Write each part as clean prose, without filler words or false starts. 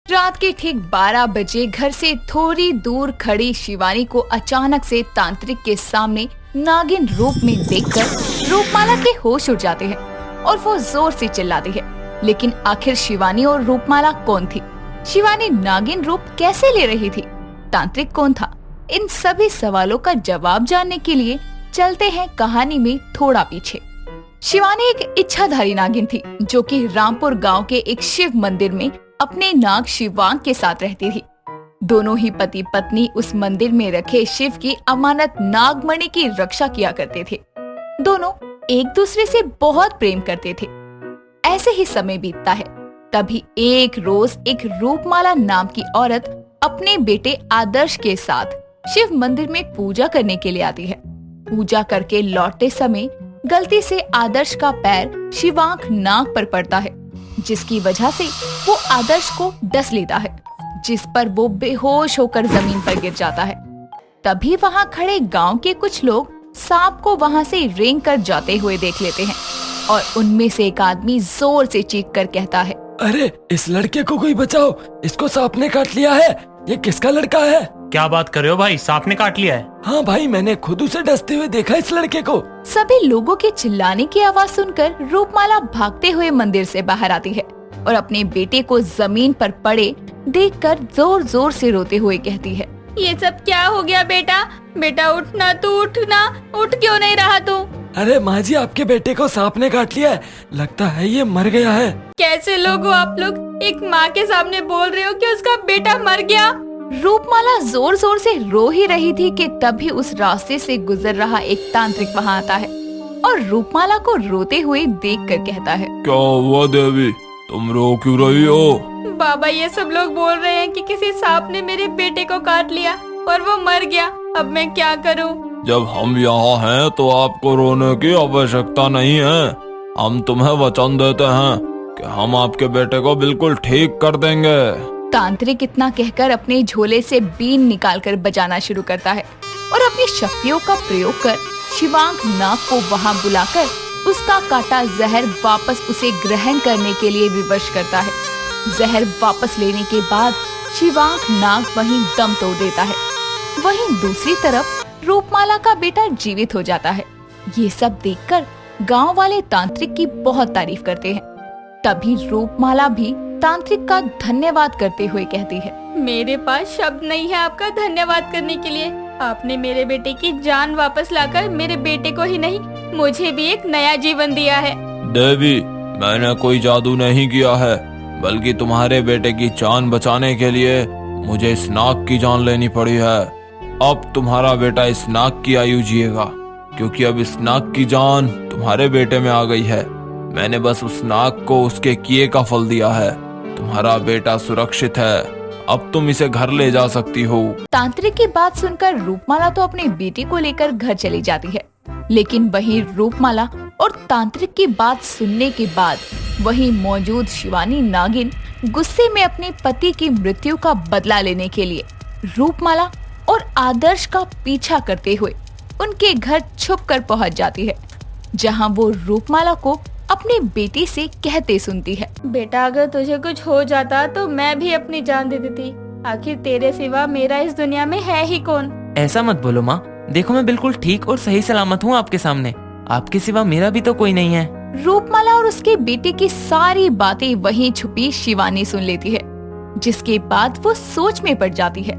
रात के ठीक 12 बजे घर से थोड़ी दूर खड़ी शिवानी को अचानक से तांत्रिक के सामने नागिन रूप में देखकर रूपमाला के होश उड़ जाते हैं और वो जोर से चिल्लाती है। लेकिन आखिर शिवानी और रूपमाला कौन थी? शिवानी नागिन रूप कैसे ले रही थी? तांत्रिक कौन था? इन सभी सवालों का जवाब जानने के लिए चलते हैं कहानी में थोड़ा पीछे। शिवानी एक इच्छाधारी नागिन थी जो कि रामपुर गांव के एक शिव मंदिर में अपने नाग शिवांग के साथ रहती थी। दोनों ही पति पत्नी उस मंदिर में रखे शिव की अमानत नागमणि की रक्षा किया करते थे। दोनों एक दूसरे से बहुत प्रेम करते थे। ऐसे ही समय बीतता है। तभी एक रोज एक रूपमाला नाम की औरत अपने बेटे आदर्श के साथ शिव मंदिर में पूजा करने के लिए आती है। पूजा करके लौटते समय गलती से आदर्श का पैर शिवांक नाग पर पड़ता है, जिसकी वजह से वो आदर्श को डस लेता है, जिस पर वो बेहोश होकर जमीन पर गिर जाता है। तभी वहाँ खड़े गांव के कुछ लोग सांप को वहाँ से रेंग कर जाते हुए देख लेते हैं और उनमें से एक आदमी जोर से चीख कर कहता है, अरे इस लड़के को कोई बचाओ, इसको सांप ने काट लिया है। ये किसका लड़का है? क्या बात कर रहे हो भाई, सांप ने काट लिया है? हाँ भाई, मैंने खुद उसे डसते हुए देखा इस लड़के को। सभी लोगों के चिल्लाने की आवाज सुनकर रूपमाला भागते हुए मंदिर से बाहर आती है और अपने बेटे को जमीन पर पड़े देखकर जोर जोर से रोते हुए कहती है, ये सब क्या हो गया बेटा? बेटा उठना, तू उठना, उठ क्यों नहीं रहा तू? अरे माँ जी, आपके बेटे को सांप ने काट लिया है, लगता है ये मर गया है। कैसे लोग हो आप लोग? एक माँ के सामने बोल रहे हो कि उसका बेटा मर गया? रूपमाला जोर जोर से रो ही रही थी कि तभी उस रास्ते से गुजर रहा एक तांत्रिक वहाँ आता है और रूपमाला को रोते हुए देखकर कहता है, क्या हुआ देवी, तुम रो क्यों रही हो? बाबा, ये सब लोग बोल रहे हैं कि किसी सांप ने मेरे बेटे को काट लिया और वो मर गया। अब मैं क्या करूं? जब हम यहाँ हैं तो आपको रोने की आवश्यकता नहीं है। हम तुम्हें वचन देते हैं कि हम आपके बेटे को बिल्कुल ठीक कर देंगे। तांत्रिक इतना कहकर अपने झोले से बीन निकालकर बजाना शुरू करता है और अपनी शक्तियों का प्रयोग कर शिवांक नाग को वहाँ बुलाकर उसका काटा जहर वापस उसे ग्रहण करने के लिए विवश करता है। जहर वापस लेने के बाद शिवांक नाग वहीं दम तोड़ देता है। वहीं दूसरी तरफ रूपमाला का बेटा जीवित हो जाता है। ये सब देखकर गांव वाले तांत्रिक की बहुत तारीफ करते हैं। तभी रूपमाला भी तांत्रिक का धन्यवाद करते हुए कहती है, मेरे पास शब्द नहीं है आपका धन्यवाद करने के लिए। आपने मेरे बेटे की जान वापस लाकर मेरे बेटे को ही नहीं, मुझे भी एक नया जीवन दिया है। देवी, मैंने कोई जादू नहीं किया है, बल्कि तुम्हारे बेटे की जान बचाने के लिए मुझे इस नाग की जान लेनी पड़ी है। अब तुम्हारा बेटा इस नाग की आयु जिएगा, क्योंकि अब इस नाग की जान तुम्हारे बेटे में आ गई है। मैंने बस उस नाग को उसके किए का फल दिया है। तुम्हारा बेटा सुरक्षित है, अब तुम इसे घर ले जा सकती हो। तांत्रिक की बात सुनकर रूपमाला तो अपने बेटे को लेकर घर चली जाती है। लेकिन वहीं रूपमाला और तांत्रिक की बात सुनने के बाद वहीं मौजूद शिवानी नागिन गुस्से में अपने पति की मृत्यु का बदला लेने के लिए रूपमाला और आदर्श का पीछा करते हुए उनके घर छुपकर पहुंच जाती है, जहां वो रूपमाला को अपने बेटी से कहते सुनती है, बेटा, अगर तुझे कुछ हो जाता तो मैं भी अपनी जान दे देती। आखिर तेरे सिवा मेरा इस दुनिया में है ही कौन? ऐसा मत बोलो माँ, देखो मैं बिल्कुल ठीक और सही सलामत हूँ आपके सामने। आपके सिवा मेरा भी तो कोई नहीं है। रूपमाला और उसके बेटे की सारी बातें वहीं छुपी शिवानी सुन लेती है, जिसके बाद वो सोच में पड़ जाती है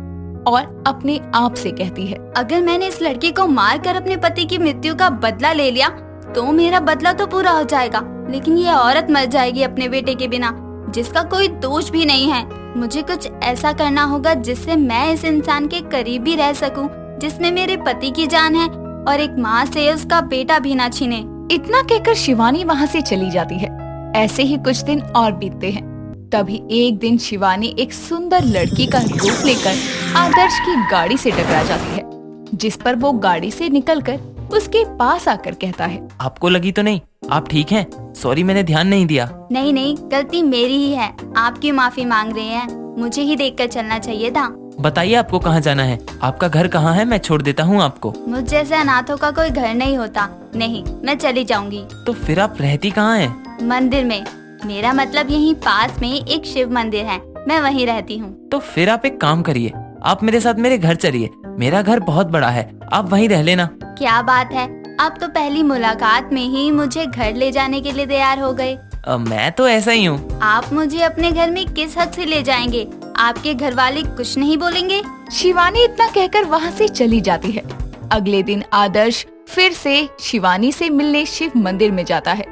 और अपने आप से कहती है, अगर मैंने इस लड़के को मार कर अपने पति की मृत्यु का बदला ले लिया तो मेरा बदला तो पूरा हो जाएगा, लेकिन ये औरत मर जाएगी अपने बेटे के बिना, जिसका कोई दोष भी नहीं है। मुझे कुछ ऐसा करना होगा जिससे मैं इस इंसान के करीब भी रह सकूं, जिसमें मेरे पति की जान है और एक माँ से उसका बेटा भी ना छीने। इतना कहकर शिवानी वहाँ से चली जाती है। ऐसे ही कुछ दिन और बीतते हैं। तभी एक दिन शिवानी एक सुंदर लड़की का रूप लेकर आदर्श की गाड़ी से टकरा जाती है, जिस पर वो गाड़ी से निकलकर उसके पास आकर कहता है, आपको लगी तो नहीं? आप ठीक हैं? सॉरी, मैंने ध्यान नहीं दिया। नहीं नहीं, गलती मेरी ही है। आपकी माफी मांग रहे हैं, मुझे ही देखकर चलना चाहिए था। बताइए आपको कहाँ जाना है? आपका घर कहाँ है? मैं छोड़ देता हूँ आपको। मुझ जैसे अनाथों का कोई घर नहीं होता। नहीं, मैं चली जाऊंगी। तो फिर आप रहती कहाँ हैं? मंदिर में। मेरा मतलब यहीं पास में एक शिव मंदिर है, मैं वहीं रहती हूँ। तो फिर आप एक काम करिए, आप मेरे साथ मेरे घर चलिए। मेरा घर बहुत बड़ा है, आप वहीं रह लेना। क्या बात है, आप तो पहली मुलाकात में ही मुझे घर ले जाने के लिए तैयार हो गए। मैं तो ऐसा ही हूँ। आप मुझे अपने घर में किस हद से ले जाएंगे? आपके घर वाले कुछ नहीं बोलेंगे? शिवानी इतना कहकर वहाँ से चली जाती है। अगले दिन आदर्श फिर से शिवानी से मिलने शिव मंदिर में जाता है।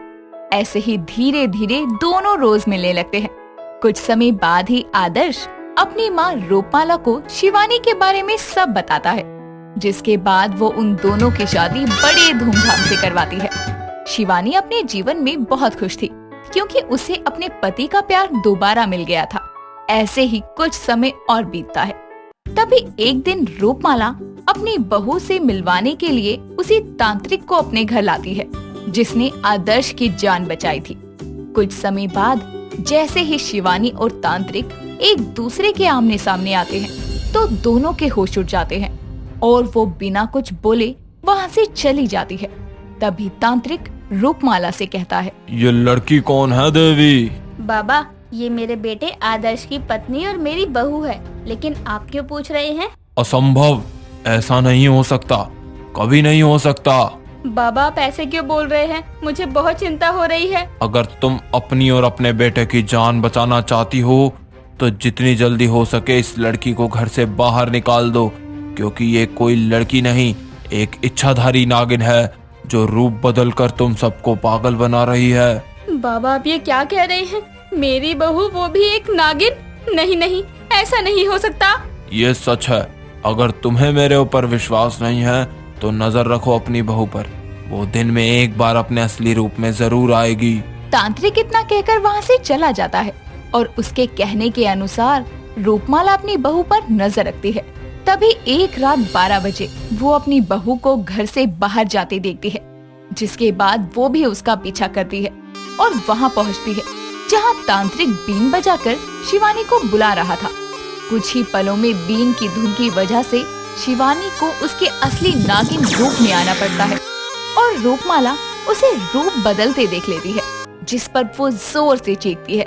ऐसे ही धीरे धीरे दोनों रोज मिलने लगते हैं। कुछ समय बाद ही आदर्श अपनी माँ रूपमाला को शिवानी के बारे में सब बताता है, जिसके बाद वो उन दोनों की शादी बड़े धूमधाम से करवाती है। शिवानी अपने जीवन में बहुत खुश थी, क्योंकि उसे अपने पति का प्यार दोबारा मिल गया था। ऐसे ही कुछ समय और बीतता है। तभी एक दिन रूपमाला अपनी बहू से मिलवाने के लिए उसी तांत्रिक को अपने घर लाती है, जिसने आदर्श की जान बचाई थी। कुछ समय बाद जैसे ही शिवानी और तांत्रिक एक दूसरे के आमने सामने आते हैं, तो दोनों के होश उड़ जाते हैं और वो बिना कुछ बोले वहाँ से चली जाती है। तभी तांत्रिक रूपमाला से कहता है, ये लड़की कौन है देवी? बाबा, ये मेरे बेटे आदर्श की पत्नी और मेरी बहू है, लेकिन आप क्यों पूछ रहे हैं? असंभव, ऐसा नहीं हो सकता, कभी नहीं हो सकता। बाबा, आप ऐसे क्यों बोल रहे हैं? मुझे बहुत चिंता हो रही है। अगर तुम अपनी और अपने बेटे की जान बचाना चाहती हो तो जितनी जल्दी हो सके इस लड़की को घर से बाहर निकाल दो, क्योंकि ये कोई लड़की नहीं, एक इच्छाधारी नागिन है जो रूप बदल कर तुम सबको पागल बना रही है। बाबा, आप ये क्या कह रहे हैं? मेरी बहू, वो भी एक नागिन? नहीं नहीं, ऐसा नहीं हो सकता। ये सच है। अगर तुम्हें मेरे ऊपर विश्वास नहीं है तो नजर रखो अपनी बहू पर, वो दिन में एक बार अपने असली रूप में जरूर आएगी। तांत्रिक इतना कहकर वहाँ से चला जाता है और उसके कहने के अनुसार रूपमाला अपनी बहू पर नजर रखती है। तभी एक रात 12 बजे वो अपनी बहू को घर से बाहर जाते देखती है, जिसके बाद वो भी उसका पीछा करती है और वहाँ पहुँचती है जहाँ तांत्रिक बीन बजाकर शिवानी को बुला रहा था। कुछ ही पलों में बीन की धुन की वजह से शिवानी को उसके असली नागिन रूप में आना पड़ता है और रूपमाला उसे रूप बदलते देख लेती है, जिस पर वो जोर से चीखती है।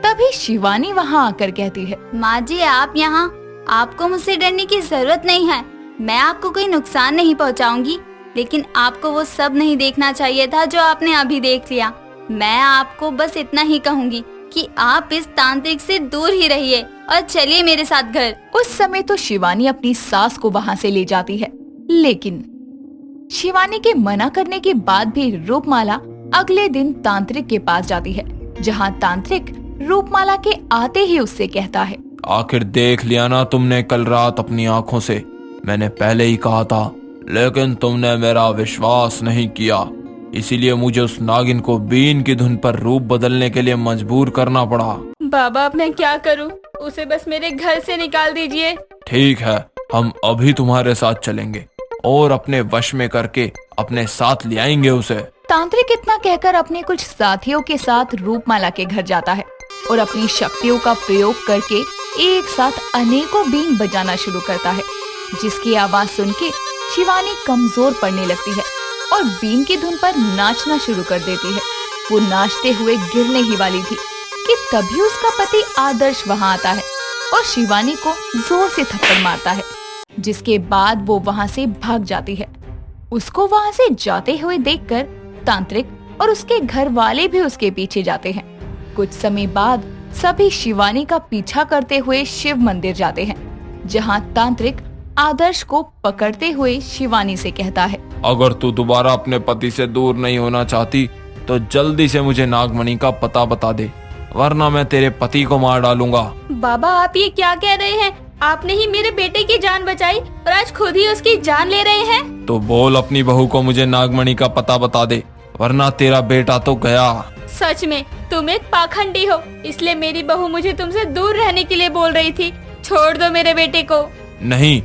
तभी शिवानी वहाँ आकर कहती है, माँ जी, आप यहाँ? आपको मुझसे डरने की जरूरत नहीं है, मैं आपको कोई नुकसान नहीं पहुँचाऊंगी, लेकिन आपको वो सब नहीं देखना चाहिए था जो आपने अभी देख लिया। मैं आपको बस इतना ही कहूँगी कि आप इस तांत्रिक से दूर ही रहिए और चलिए मेरे साथ घर। उस समय तो शिवानी अपनी सास को वहाँ से ले जाती है, लेकिन शिवानी के मना करने के बाद भी रूपमाला अगले दिन तांत्रिक के पास जाती है, जहाँ तांत्रिक रूपमाला के आते ही उससे कहता है, आखिर देख लिया ना तुमने कल रात अपनी आंखों से, मैंने पहले ही कहा था, लेकिन तुमने मेरा विश्वास नहीं किया, इसीलिए मुझे उस नागिन को बीन की धुन पर रूप बदलने के लिए मजबूर करना पड़ा। बाबा, अब मैं क्या करूं? उसे बस मेरे घर से निकाल दीजिए। ठीक है, हम अभी तुम्हारे साथ चलेंगे और अपने वश में करके अपने साथ ले आएंगे उसे। तांत्रिक इतना कहकर अपने कुछ साथियों के साथ रूपमाला के घर जाता है और अपनी शक्तियों का प्रयोग करके एक साथ अनेकों बीन बजाना शुरू करता है, जिसकी आवाज सुन के शिवानी कमजोर पड़ने लगती है और बीन की धुन पर नाचना शुरू कर देती है। वो नाचते हुए गिरने ही वाली थी कि तभी उसका पति आदर्श वहाँ आता है और शिवानी को जोर से थप्पड़ मारता है, जिसके बाद वो वहाँ से भाग जाती है। उसको वहाँ से जाते हुए देखकर तांत्रिक और उसके घर वाले भी उसके पीछे जाते हैं। कुछ समय बाद सभी शिवानी का पीछा करते हुए शिव मंदिर जाते हैं, जहाँ तांत्रिक आदर्श को पकड़ते हुए शिवानी से कहता है, अगर तू दोबारा अपने पति से दूर नहीं होना चाहती तो जल्दी से मुझे नागमणि का पता बता दे, वरना मैं तेरे पति को मार डालूंगा। बाबा, आप ये क्या कह रहे हैं? आपने ही मेरे बेटे की जान बचाई और आज खुद ही उसकी जान ले रहे हैं। तो बोल अपनी बहू को मुझे नागमणि का पता बता दे, वरना तेरा बेटा तो गया। सच में तुम एक पाखंडी हो, इसलिए मेरी बहू मुझे तुमसे दूर रहने के लिए बोल रही थी। छोड़ दो मेरे बेटे को। नहीं,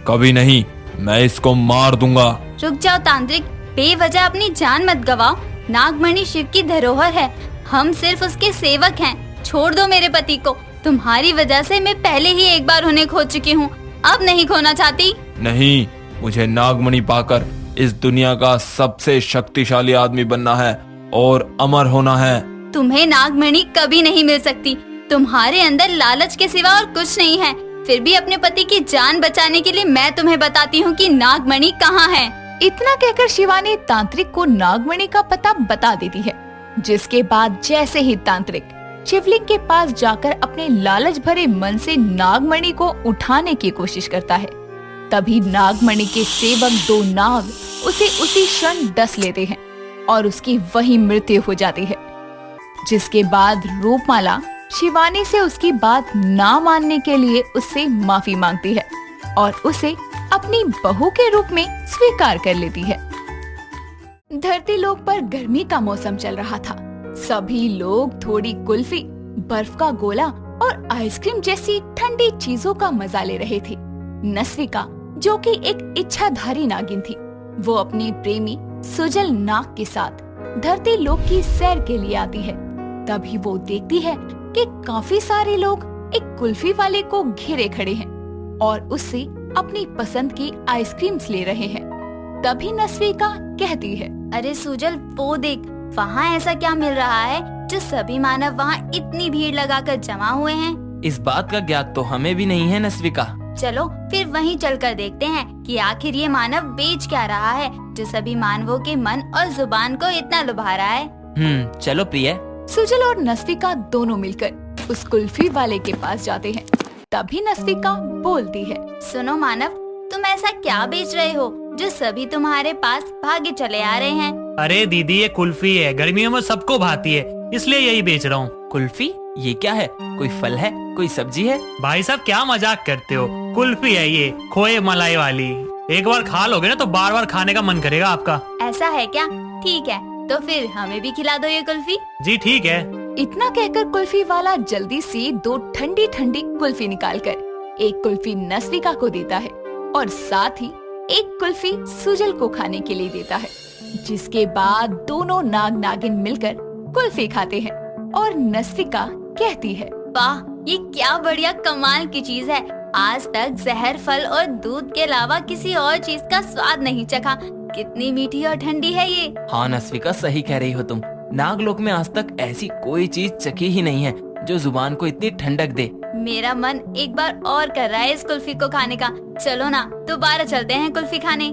कभी नहीं, मैं इसको मार दूंगा। रुक जाओ तांत्रिक, बेवजह अपनी जान मत गवाओ। नागमणि शिव की धरोहर है, हम सिर्फ उसके सेवक हैं। छोड़ दो मेरे पति को। तुम्हारी वजह से मैं पहले ही एक बार उन्हें खो चुकी हूँ, अब नहीं खोना चाहती। नहीं, मुझे नागमणि पाकर इस दुनिया का सबसे शक्तिशाली आदमी बनना है और अमर होना है। तुम्हें नागमणि कभी नहीं मिल सकती। तुम्हारे अंदर लालच के सिवा और कुछ नहीं है। फिर भी अपने पति की जान बचाने के लिए मैं तुम्हें बताती हूँ कि नागमणि कहाँ है। इतना कहकर शिवानी तांत्रिक को नागमणि का पता बता देती है, जिसके बाद जैसे ही तांत्रिक शिवलिंग के पास जाकर अपने लालच भरे मन से नागमणि को उठाने की कोशिश करता है, तभी नागमणि के सेवक 2 नाग उसे उसी क्षण डस लेते हैं और उसकी वही मृत्यु हो जाती है। जिसके बाद रूपमाला शिवानी से उसकी बात ना मानने के लिए उससे माफी मांगती है और उसे अपनी बहू के रूप में स्वीकार कर लेती है। धरती लोक पर गर्मी का मौसम चल रहा था। सभी लोग थोड़ी कुल्फी, बर्फ का गोला और आइसक्रीम जैसी ठंडी चीजों का मजा ले रहे थे। नस्विका, जो कि एक इच्छाधारी नागिन थी, वो अपने प्रेमी सुजल नाग के साथ धरती लोक की सैर के लिए आती है। तभी वो देखती है कि काफी सारे लोग एक कुल्फी वाले को घेरे खड़े हैं और उससे अपनी पसंद की आइसक्रीम्स ले रहे हैं। तभी नस्विका कहती है, अरे सुजल, वो देख, वहाँ ऐसा क्या मिल रहा है जो सभी मानव वहाँ इतनी भीड़ लगाकर जमा हुए हैं। इस बात का ज्ञात तो हमें भी नहीं है नस्विका। चलो फिर वहीं चलकर देखते हैं कि आखिर ये मानव बेच क्या रहा है जो सभी मानवों के मन और जुबान को इतना लुभा रहा है। चलो प्रिय। सुजल और नस्विका दोनों मिलकर उस कुल्फी वाले के पास जाते हैं। तभी नस्विका बोलती है, सुनो मानव, तुम ऐसा क्या बेच रहे हो जो सभी तुम्हारे पास भागे चले आ रहे हैं। अरे दीदी, ये कुल्फी है, गर्मियों में सबको भाती है, इसलिए यही बेच रहा हूँ। कुल्फी? ये क्या है? कोई फल है? कोई सब्जी है? भाई साहब, क्या मजाक करते हो? कुल्फी है ये, खोए मलाई वाली। एक बार खा लोगे ना तो बार बार खाने का मन करेगा आपका। ऐसा है क्या? ठीक है, तो फिर हमें भी खिला दो ये कुल्फी। जी ठीक है। इतना कहकर कुल्फी वाला जल्दी से 2 ठंडी ठंडी कुल्फी निकालकर एक कुल्फी नस्विका को देता है और साथ ही एक कुल्फी सुजल को खाने के लिए देता है। जिसके बाद दोनों नाग नागिन मिलकर कुल्फी खाते हैं और नस्विका कहती है, वाह, ये क्या बढ़िया कमाल की चीज है। आज तक जहर, फल और दूध के अलावा किसी और चीज का स्वाद नहीं चखा। कितनी मीठी और ठंडी है ये। हाँ नस्विका, सही कह रही हो तुम। नागलोक में आज तक ऐसी कोई चीज चखी ही नहीं है जो जुबान को इतनी ठंडक दे। मेरा मन एक बार और कर रहा है इस कुल्फी को खाने का। चलो ना, दोबारा चलते हैं कुल्फी खाने।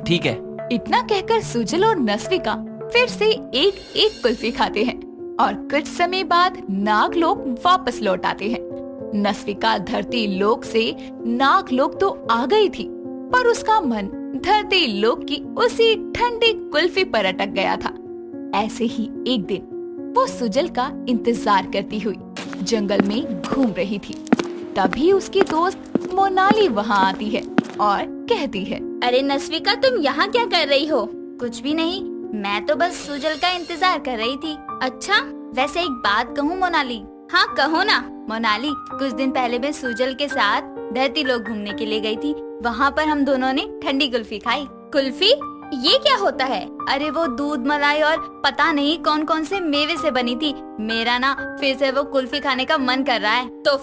ठीक है। इतना कहकर सुजल और नस्विका फिर से एक एक कुल्फी खाते हैं और कुछ समय बाद नागलोक वापस लौट आते हैं। नस्विका धरती लोक से नागलोक तो आ गई थी, पर उसका मन धरती लोक की उसी ठंडी कुल्फी पर अटक गया था। ऐसे ही एक दिन वो सुजल का इंतजार करती हुई जंगल में घूम रही थी। तभी उसकी दोस्त मोनाली वहाँ आती है और कहती है, अरे नस्विका, तुम यहाँ क्या कर रही हो? कुछ भी नहीं, मैं तो बस सुजल का इंतजार कर रही थी। अच्छा, वैसे एक बात कहूँ मोनाली? हाँ कहो ना। मोनाली, कुछ दिन पहले मैं सुजल के साथ धरती लोक घूमने के लिए गई थी। वहाँ पर हम दोनों ने ठंडी कुल्फी खाई। कुल्फी? ये क्या होता है? अरे वो दूध, मलाई और पता नहीं कौन कौन से मेवे से बनी थी। मेरा ना फिर से वो कुल्फी खाने का मन कर रहा है। तो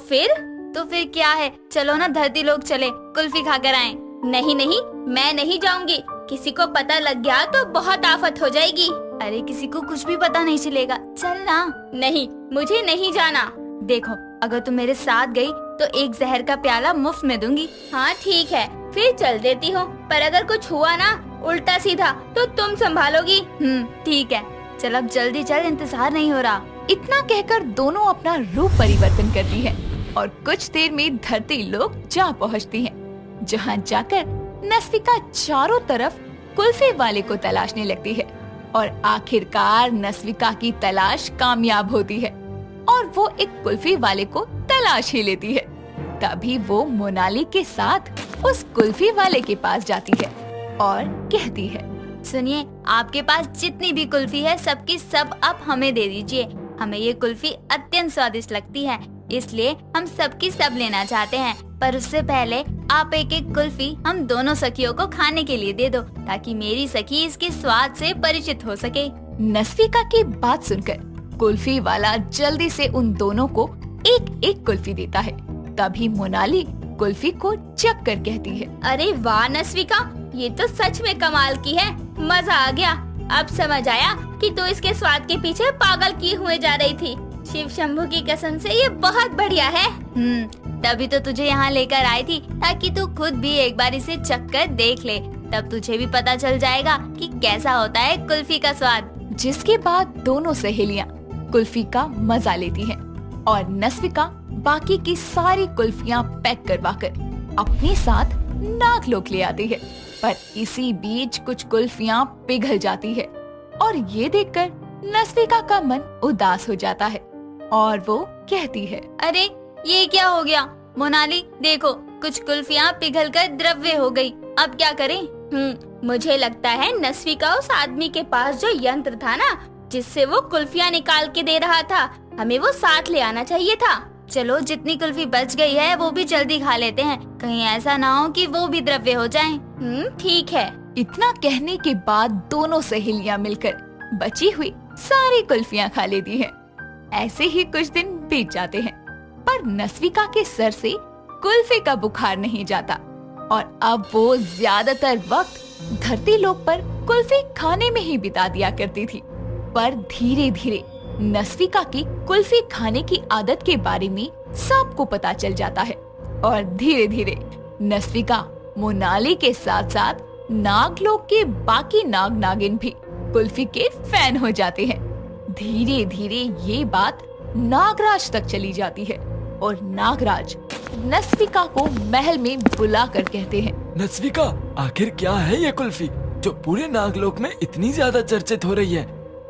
फिर क्या है, चलो ना धरती लोक चले, कुल्फी खाकर आएं। नहीं नहीं, मैं नहीं जाऊंगी। किसी को पता लग गया तो बहुत आफत हो जाएगी। अरे किसी को कुछ भी पता नहीं चलेगा, चल ना। नहीं, मुझे नहीं जाना। देखो, अगर तुम मेरे साथ गई तो एक जहर का प्याला मुफ्त में दूंगी। हाँ ठीक है, फिर चल देती हूँ, पर अगर कुछ हुआ ना उल्टा सीधा तो तुम संभालोगी। ठीक है, चल अब जल्दी चल, इंतजार नहीं हो रहा। इतना कहकर दोनों अपना रूप परिवर्तन करती हैं और कुछ देर में धरती लोक जा पहुँचती हैं, जहाँ जाकर नस्विका चारों तरफ कुल्फी वाले को तलाशने लगती है और आखिरकार नस्विका की तलाश कामयाब होती है और वो एक कुल्फी वाले को तलाश ही लेती है। तभी वो मोनाली के साथ उस कुल्फी वाले के पास जाती है और कहती है, सुनिए, आपके पास जितनी भी कुल्फी है सबकी सब आप हमें दे दीजिए। हमें ये कुल्फी अत्यंत स्वादिष्ट लगती है, इसलिए हम सबकी सब लेना चाहते हैं। पर उससे पहले आप एक एक कुल्फी हम दोनों सखियों को खाने के लिए दे दो, ताकि मेरी सखी इसके स्वाद से परिचित हो सके। नस्विका की बात सुनकर कुल्फी वाला जल्दी से उन दोनों को एक एक कुल्फी देता है। तभी मोनाली कुल्फी को चख कर कहती है, अरे वाह नस्विका, ये तो सच में कमाल की है। मजा आ गया। अब समझ आया कि तू इसके स्वाद के पीछे पागल किए हुए जा रही थी। शिव शंभू की कसम से ये बहुत बढ़िया है। तभी तो तुझे यहाँ लेकर आई थी, ताकि तू खुद भी एक बार इसे चखकर देख ले। तब तुझे भी पता चल जाएगा कि कैसा होता है कुल्फी का स्वाद। जिसके बाद दोनों सहेलियां कुल्फी का मजा लेती हैं और नस्विका बाकी की सारी कुल्फियां पैक करवाकर अपने साथ नागलोक ले आती है। पर इसी बीच कुछ कुल्फियां पिघल जाती है और ये देखकर नस्विका का मन उदास हो जाता है और वो कहती है, अरे ये क्या हो गया मोनाली, देखो कुछ कुल्फियां पिघलकर द्रव्य हो गई। अब क्या करें? मुझे लगता है नस्विका उस आदमी के पास जो यंत्र था ना, जिससे वो कुल्फियां निकाल के दे रहा था, हमें वो साथ ले आना चाहिए था। चलो जितनी कुल्फी बच गई है वो भी जल्दी खा लेते हैं, कहीं ऐसा ना हो कि वो भी द्रव्य हो जाएं। ठीक है। इतना कहने के बाद दोनों सहेलियां मिलकर बची हुई सारी कुल्फियां खा लेती हैं। ऐसे ही कुछ दिन बीत जाते हैं, पर नस्विका के सर से कुल्फी का बुखार नहीं जाता और अब वो ज्यादातर वक्त धरती लोक पर कुल्फी खाने में ही बिता दिया करती थी। पर धीरे धीरे नस्विका की कुल्फी खाने की आदत के बारे में सबको पता चल जाता है और धीरे धीरे नस्विका, मोनाली के साथ साथ नागलोक के बाकी नाग नागिन भी कुल्फी के फैन हो जाते हैं। धीरे धीरे ये बात नागराज तक चली जाती है और नागराज नस्विका को महल में बुलाकर कहते हैं, नस्विका, आखिर क्या है ये कुल्फी जो पूरे नागलोक में इतनी ज्यादा चर्चित हो रही है?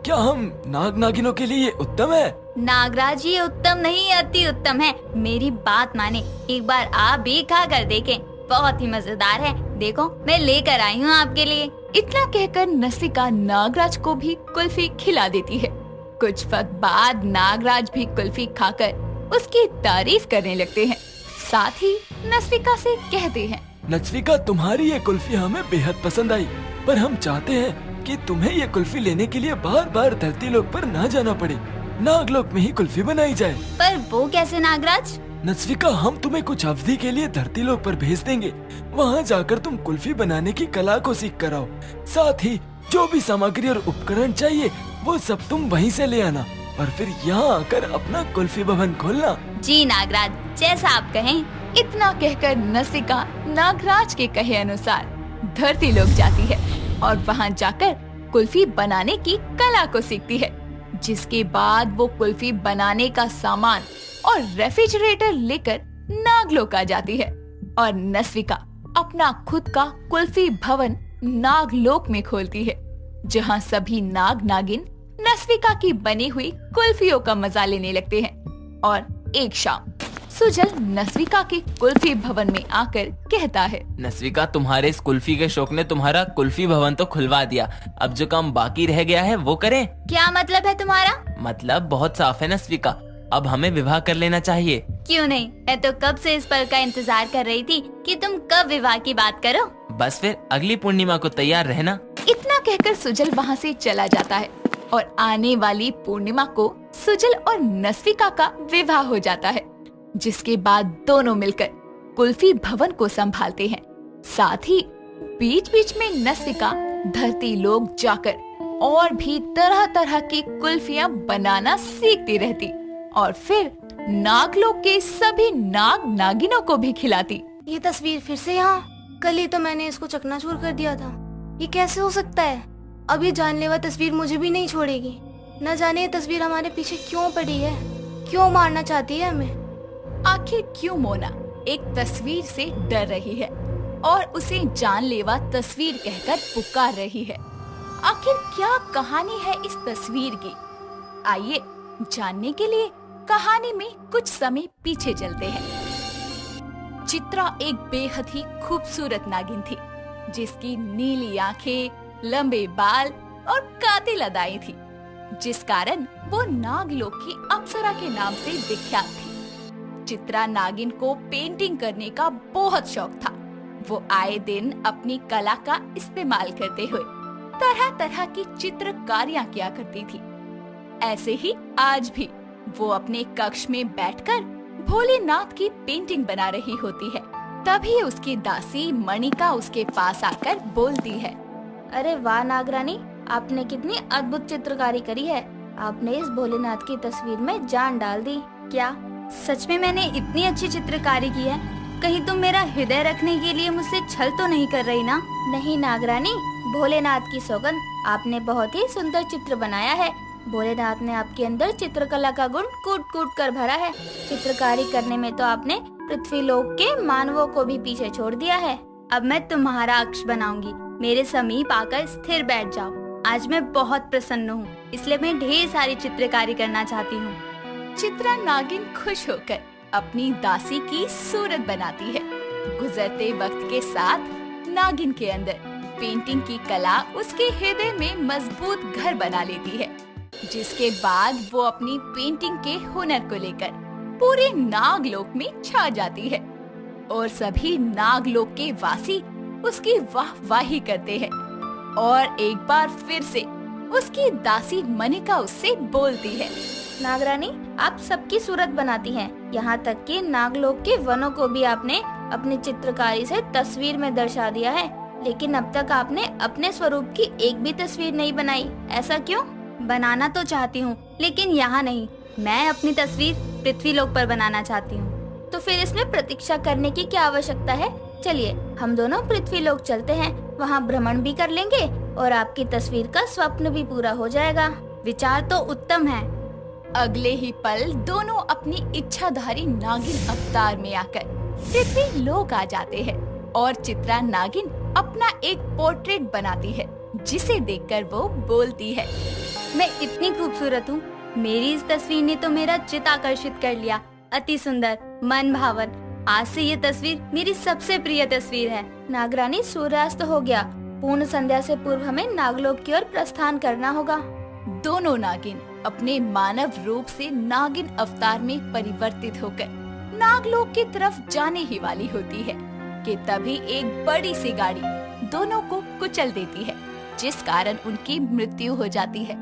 क्या हम नाग नागिनों के लिए ये उत्तम है? नागराज, ये उत्तम नहीं अति उत्तम है। मेरी बात माने, एक बार आप भी खा कर देखें, बहुत ही मजेदार है। देखो मैं लेकर आई हूँ आपके लिए। इतना कहकर नस्विका नागराज को भी कुल्फी खिला देती है। कुछ वक्त बाद नागराज भी कुल्फी खाकर उसकी तारीफ करने लगते हैं। साथ ही नस्विका से कहते हैं, नस्विका, तुम्हारी ये कुल्फी हमें बेहद पसंद आई, पर हम चाहते हैं कि तुम्हें ये कुल्फी लेने के लिए बार बार धरती लोक पर ना जाना पड़े, नागलोक में ही कुल्फी बनाई जाए। पर वो कैसे नागराज? नस्विका, हम तुम्हें कुछ अवधि के लिए धरती लोक पर भेज देंगे। वहाँ जाकर तुम कुल्फी बनाने की कला को सीख कर आओ। साथ ही जो भी सामग्री और उपकरण चाहिए वो सब तुम वहीं से ले आना और फिर यहाँ आकर अपना कुल्फी भवन खोलना। जी नागराज, जैसा आप कहें। इतना कहकर नस्विका नागराज के कहे अनुसार धरती लोक जाती है और वहाँ जाकर कुल्फी बनाने की कला को सीखती है। जिसके बाद वो कुल्फी बनाने का सामान और रेफ्रिजरेटर लेकर नागलोक आ जाती है और नस्विका अपना खुद का कुल्फी भवन नागलोक में खोलती है, जहाँ सभी नाग नागिन नस्विका की बनी हुई कुल्फियों का मजा लेने लगते हैं। और एक शाम सुजल नस्विका के कुल्फी भवन में आकर कहता है, नस्विका, तुम्हारे इस कुल्फी के शौक ने तुम्हारा कुल्फी भवन तो खुलवा दिया। अब जो काम बाकी रह गया है वो करें। क्या मतलब है तुम्हारा? मतलब बहुत साफ है नस्विका, अब हमें विवाह कर लेना चाहिए। क्यों नहीं, मैं तो कब से इस पल का इंतजार कर रही थी कि तुम कब विवाह की बात करो। बस फिर अगली पूर्णिमा को तैयार रहना। इतना कहकर सुजल वहाँ से चला जाता है और आने वाली पूर्णिमा को सुजल और नस्विका का विवाह हो जाता है। जिसके बाद दोनों मिलकर कुल्फी भवन को संभालते हैं। साथ ही बीच बीच में नस्विका धरती लोक जाकर और भी तरह तरह की कुल्फियां बनाना सीखती रहती और फिर नागलोक के सभी नाग नागिनों को भी खिलाती। ये तस्वीर फिर से यहाँ? कल ही तो मैंने इसको चकनाचूर कर दिया था। ये कैसे हो सकता है? अब ये जानलेवा तस्वीर मुझे भी नहीं छोड़ेगी। न जाने ये तस्वीर हमारे पीछे क्यों पड़ी है, क्यों मारना चाहती है हमें। आखिर क्यों मोना एक तस्वीर से डर रही है और उसे जानलेवा तस्वीर कहकर पुकार रही है? आखिर क्या कहानी है इस तस्वीर की? आइए जानने के लिए कहानी में कुछ समय पीछे चलते हैं। चित्रा एक बेहद ही खूबसूरत नागिन थी, जिसकी नीली आंखें, लंबे बाल और कातिल अदाएं थी, जिस कारण वो नागलोक की अप्सरा के नाम से विख्यात थी। चित्रा नागिन को पेंटिंग करने का बहुत शौक था। वो आए दिन अपनी कला का इस्तेमाल करते हुए तरह तरह की चित्रकारियां किया करती थी। ऐसे ही आज भी वो अपने कक्ष में बैठकर भोलेनाथ की पेंटिंग बना रही होती है। तभी उसकी दासी मणिका उसके पास आकर बोलती है, अरे वाह नागरानी, आपने कितनी अद्भुत चित्रकारी करी है। आपने इस भोलेनाथ की तस्वीर में जान डाल दी। क्या सच में मैंने इतनी अच्छी चित्रकारी की है? कहीं तुम मेरा हृदय रखने के लिए मुझसे छल तो नहीं कर रही ना? नहीं नागरानी, भोलेनाथ की सौगंध, आपने बहुत ही सुंदर चित्र बनाया है। भोलेनाथ ने आपके अंदर चित्रकला का गुण कूट कूट कर भरा है। चित्रकारी करने में तो आपने पृथ्वी लोक के मानवों को भी पीछे छोड़ दिया है। अब मैं तुम्हारा अक्ष बनाऊंगी। मेरे समीप आकर स्थिर बैठ जाओ। आज मैं बहुत प्रसन्न हूँ, इसलिए मैं ढेर सारी चित्रकारी करना चाहती हूँ। चित्रा नागिन खुश होकर अपनी दासी की सूरत बनाती है। गुजरते वक्त के साथ नागिन के अंदर पेंटिंग की कला उसके हृदय में मजबूत घर बना लेती है, जिसके बाद वो अपनी पेंटिंग के हुनर को लेकर पूरे नागलोक में छा जाती है और सभी नागलोक के वासी उसकी वाहवाही करते हैं। और एक बार फिर से उसकी दासी मनिका उससे बोलती है, नागरानी, आप सबकी सूरत बनाती हैं। यहाँ तक कि नागलोक के वनों को भी आपने अपनी चित्रकारी से तस्वीर में दर्शा दिया है, लेकिन अब तक आपने अपने स्वरूप की एक भी तस्वीर नहीं बनाई। ऐसा क्यों? बनाना तो चाहती हूँ, लेकिन यहाँ नहीं। मैं अपनी तस्वीर पृथ्वीलोक पर बनाना चाहती हूँ। तो फिर इसमें प्रतीक्षा करने की क्या आवश्यकता है? चलिए हम दोनों पृथ्वीलोक चलते हैं, वहाँ भ्रमण भी कर लेंगे और आपकी तस्वीर का स्वप्न भी पूरा हो जाएगा। विचार तो उत्तम है। अगले ही पल दोनों अपनी इच्छाधारी नागिन अवतार में आकर पृथ्वी लोक आ जाते हैं और चित्रा नागिन अपना एक पोर्ट्रेट बनाती है, जिसे देखकर वो बोलती है, मैं इतनी खूबसूरत हूँ। मेरी इस तस्वीर ने तो मेरा चित्त आकर्षित कर लिया। अति सुंदर, मन भावन। आज से ये तस्वीर मेरी सबसे प्रिय तस्वीर है। नागरानी, सूर्यास्त हो गया। पूर्ण संध्या से पूर्व हमें नागलोक की ओर प्रस्थान करना होगा। दोनों नागिन अपने मानव रूप से नागिन अवतार में परिवर्तित होकर नागलोक की तरफ जाने ही वाली होती है कि तभी एक बड़ी सी गाड़ी दोनों को कुचल देती है, जिस कारण उनकी मृत्यु हो जाती है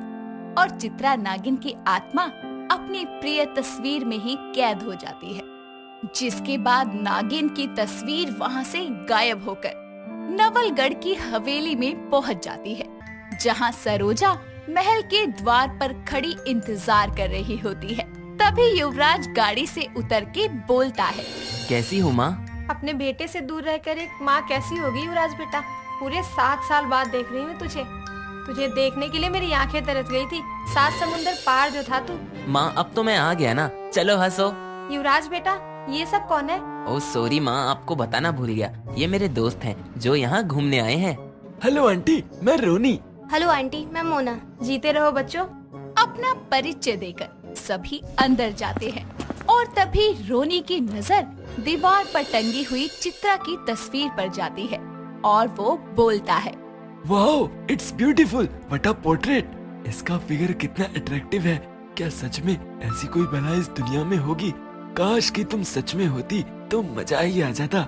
और चित्रा नागिन की आत्मा अपनी प्रिय तस्वीर में ही कैद हो जाती है। जिसके बाद नागिन की तस्वीर वहां से गायब होकर नवलगढ़ की हवेली में पहुंच जाती है, जहां सरोजा महल के द्वार पर खड़ी इंतजार कर रही होती है। तभी युवराज गाड़ी से उतर के बोलता है, कैसी हो माँ? अपने बेटे से दूर रहकर एक माँ कैसी होगी युवराज बेटा? पूरे 7 साल बाद देख रही हूँ तुझे देखने के लिए मेरी आंखें तरस गई थी। 7 समुंदर पार जो था तू। माँ, अब तो मैं आ गया ना, चलो हंसो। युवराज बेटा, ये सब कौन है? ओ सॉरी माँ, आपको बताना भूल गया। ये मेरे दोस्त हैं जो यहाँ घूमने आए हैं। हेलो आंटी, मैं रोनी। हेलो आंटी, मैं मोना। जीते रहो बच्चों। अपना परिचय देकर सभी अंदर जाते हैं और तभी रोनी की नजर दीवार पर टंगी हुई चित्रा की तस्वीर पर जाती है और वो बोलता है, wow, it's beautiful, what a portrait. इसका फिगर कितना अट्रैक्टिव है। क्या सच में ऐसी कोई बला इस दुनिया में होगी? काश कि तुम सच में होती तो मजा ही आ जाता।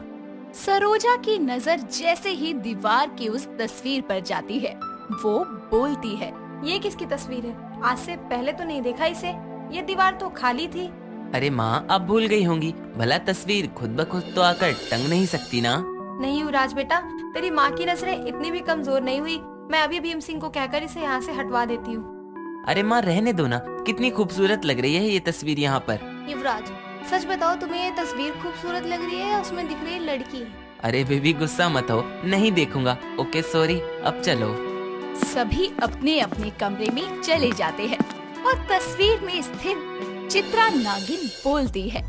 सरोजा की नजर जैसे ही दीवार की उस तस्वीर पर जाती है, वो बोलती है, ये किसकी तस्वीर है? आज से पहले तो नहीं देखा इसे। ये दीवार तो खाली थी। अरे माँ, अब भूल गई होंगी। भला तस्वीर खुद ब खुद तो आकर टंग नहीं सकती ना। नहीं युवराज बेटा, तेरी माँ की नजरें इतनी भी कमजोर नहीं हुई। मैं अभी भीम सिंह को कहकर इसे यहाँ से हटवा देती हूँ। अरे माँ, रहने दो ना, कितनी खूबसूरत लग रही है ये तस्वीर यहाँ पर। युवराज, सच बताओ, तुम्हें ये तस्वीर खूबसूरत लग रही है या उसमें दिख रही है लड़की? अरे बेबी, गुस्सा मत हो, नहीं देखूंगा। ओके सॉरी, अब चलो। सभी अपने अपने कमरे में चले जाते हैं और तस्वीर में स्थिर चित्रा नागिन बोलती है,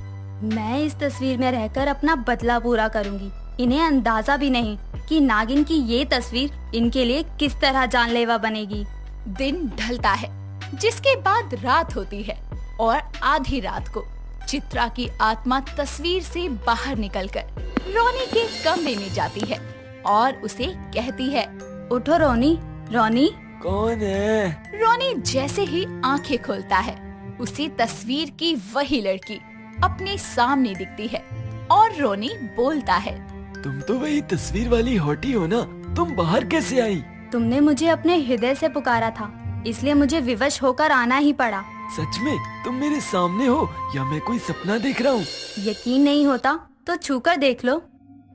मैं इस तस्वीर में रहकर अपना बदला पूरा करूंगी। इन्हें अंदाजा भी नहीं कि नागिन की ये तस्वीर इनके लिए किस तरह जानलेवा बनेगी। दिन ढलता है, जिसके बाद रात होती है और आधी रात को चित्रा की आत्मा तस्वीर से बाहर निकलकर रोनी के कमरे में जाती है और उसे कहती है, उठो रोनी। रोनी? कौन है? रोनी जैसे ही आंखें खोलता है, उसे तस्वीर की वही लड़की अपने सामने दिखती है और रोनी बोलता है, तुम तो वही तस्वीर वाली हॉटी हो ना? तुम बाहर कैसे आई? तुमने मुझे अपने हृदय से पुकारा था, इसलिए मुझे विवश होकर आना ही पड़ा। सच में तुम मेरे सामने हो या मैं कोई सपना देख रहा हूँ? यकीन नहीं होता तो छूकर देख लो।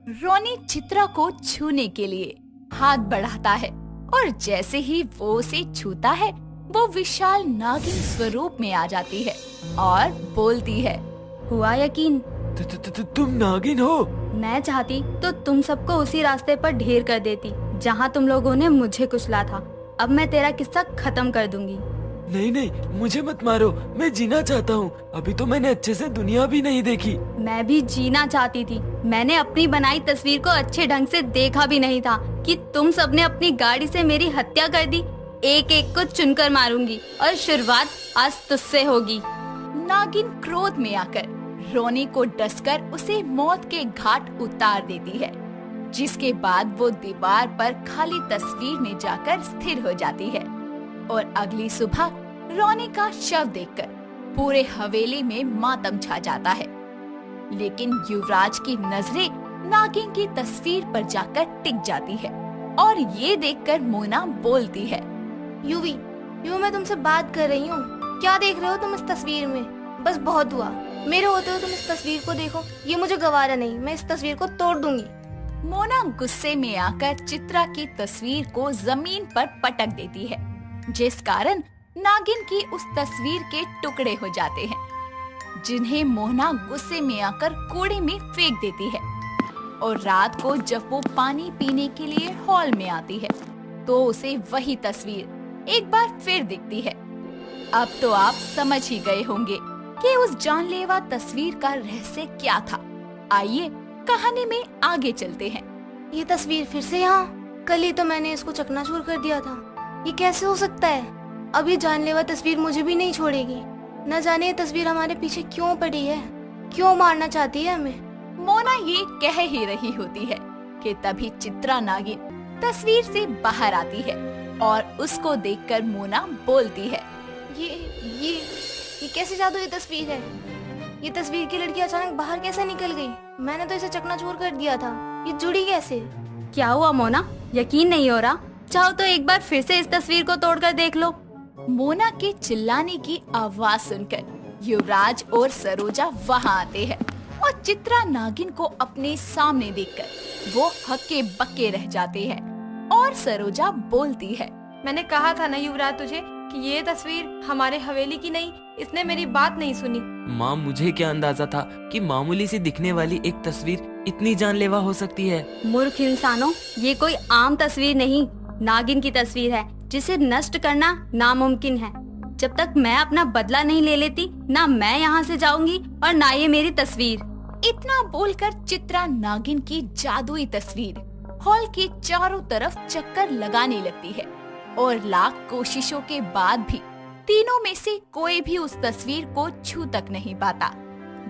रोनी चित्रा को छूने के लिए हाथ बढ़ाता है और जैसे ही वो उसे छूता है वो विशाल नागिन स्वरूप में आ जाती है और बोलती है। हुआ यकीन? तुम नागिन हो? मैं चाहती तो तुम सबको उसी रास्ते पर ढेर कर देती जहाँ तुम लोगों ने मुझे कुचला था। अब मैं तेरा किस्सा खत्म कर दूंगी। नहीं नहीं, मुझे मत मारो, मैं जीना चाहता हूँ। अभी तो मैंने अच्छे से दुनिया भी नहीं देखी। मैं भी जीना चाहती थी। मैंने अपनी बनाई तस्वीर को अच्छे ढंग से देखा भी नहीं था कि तुम सबने अपनी गाड़ी से मेरी हत्या कर दी। एक एक को चुनकर मारूंगी और शुरुआत आज तुझसे होगी। नागिन क्रोध में आकर रोनी को डसकर उसे मौत के घाट उतार देती है, जिसके बाद वो दीवार पर खाली तस्वीर में जाकर स्थिर हो जाती है। और अगली सुबह रोनी का शव देखकर पूरे हवेली में मातम छा जाता है। लेकिन युवराज की नजरें नागिन की तस्वीर पर जाकर टिक जाती है और ये देखकर मोना बोलती है। यूवी, मैं तुमसे बात कर रही हूँ। क्या देख रहे हो तुम इस तस्वीर में? बस बहुत हुआ। मेरे होते हुए तुम इस तस्वीर को देखो। ये मुझे गवारा नहीं, मैं इस तस्वीर को तोड़ दूंगी। मोना गुस्से में आकर चित्रा की तस्वीर को जमीन पर पटक देती है, जिस कारण नागिन की उस तस्वीर के टुकड़े हो जाते हैं, जिन्हें मोना गुस्से में आकर कूड़े में फेंक देती है। और रात को जब वो पानी पीने के लिए हॉल में आती है तो उसे वही तस्वीर एक बार फिर दिखती है। अब तो आप समझ ही गए होंगे कि उस जानलेवा तस्वीर का रहस्य क्या था। आइए कहानी में आगे चलते हैं। ये तस्वीर फिर से यहाँ? कल ही तो मैंने इसको चकनाचूर कर दिया था। ये कैसे हो सकता है? अब ये जानलेवा तस्वीर मुझे भी नहीं छोड़ेगी। न जाने ये तस्वीर हमारे पीछे क्यों पड़ी है, क्यों मारना चाहती है हमें। मोना ये कह ही रही होती है कि तभी चित्रा नागिन तस्वीर से बाहर आती है और उसको देखकर मोना बोलती है। ये कैसे जादू ये तस्वीर है? ये तस्वीर की लड़की अचानक बाहर कैसे निकल गई? मैंने तो इसे चकनाचूर कर दिया था। ये जुड़ी कैसे? क्या हुआ मोना, यकीन नहीं हो रहा? चाहो तो एक बार फिर से इस तस्वीर को तोड़कर देख लो। मोना के चिल्लाने की आवाज सुनकर युवराज और सरोजा वहाँ आते हैं और चित्रा नागिन को अपने सामने देखकर वो हक्के बक्के रह जाते हैं। और सरोजा बोलती है। मैंने कहा था ना युवराज तुझे कि ये तस्वीर हमारे हवेली की नहीं। इसने मेरी बात नहीं सुनी। माँ, मुझे क्या अंदाजा था कि मामूली सी दिखने वाली एक तस्वीर इतनी जानलेवा हो सकती है। मूर्ख इंसानों, ये कोई आम तस्वीर नहीं, नागिन की तस्वीर है जिसे नष्ट करना नामुमकिन है। जब तक मैं अपना बदला नहीं ले लेती, ना मैं यहाँ से जाऊंगी और ना ये मेरी तस्वीर। इतना बोलकर चित्रा नागिन की जादुई तस्वीर हॉल के चारों तरफ चक्कर लगाने लगती है और लाख कोशिशों के बाद भी तीनों में से कोई भी उस तस्वीर को छू तक नहीं पाता।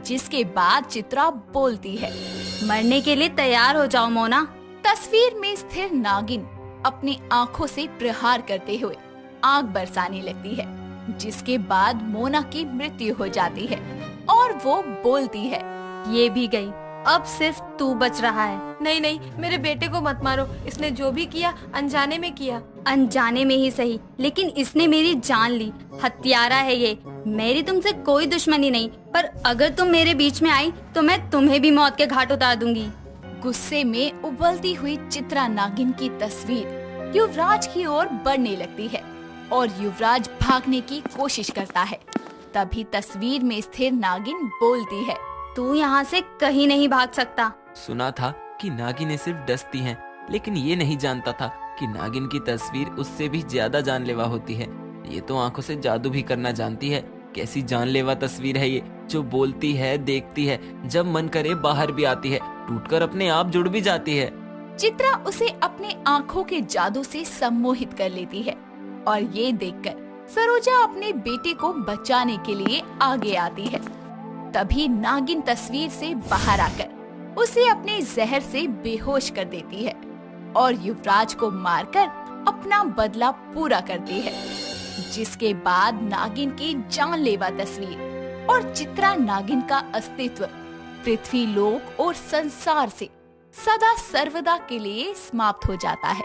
जिसके बाद चित्रा बोलती है। मरने के लिए तैयार हो जाओ मोना। तस्वीर में स्थिर नागिन अपनी आंखों से प्रहार करते हुए आग बरसाने लगती है, जिसके बाद मोना की मृत्यु हो जाती है और वो बोलती है। ये भी गई, अब सिर्फ तू बच रहा है। नहीं नहीं, मेरे बेटे को मत मारो। इसने जो भी किया अनजाने में किया। अनजाने में ही सही, लेकिन इसने मेरी जान ली। हत्यारा है ये। मेरी तुमसे कोई दुश्मनी नहीं, पर अगर तुम मेरे बीच में आई तो मैं तुम्हें भी मौत के घाट उतार दूंगी। गुस्से में उबलती हुई चित्रा नागिन की तस्वीर युवराज की ओर बढ़ने लगती है और युवराज भागने की कोशिश करता है। तभी तस्वीर में स्थिर नागिन बोलती है। तू यहाँ से कहीं नहीं भाग सकता। सुना था कि नागिनें सिर्फ डसती हैं, लेकिन ये नहीं जानता था कि नागिन की तस्वीर उससे भी ज्यादा जानलेवा होती है। ये तो आंखों से जादू भी करना जानती है। कैसी जानलेवा तस्वीर है ये, जो बोलती है, देखती है, जब मन करे बाहर भी आती है, टूटकर अपने आप जुड़ भी जाती है। चित्रा उसे अपने आंखों के जादू से सम्मोहित कर लेती है और ये देखकर सरोजा अपने बेटे को बचाने के लिए आगे आती है। तभी नागिन तस्वीर से बाहर आकर उसे अपने जहर से बेहोश कर देती है और युवराज को मारकर अपना बदला पूरा करती है। जिसके बाद नागिन की जानलेवा तस्वीर और चित्रा नागिन का अस्तित्व पृथ्वी लोक और संसार से सदा सर्वदा के लिए समाप्त हो जाता है।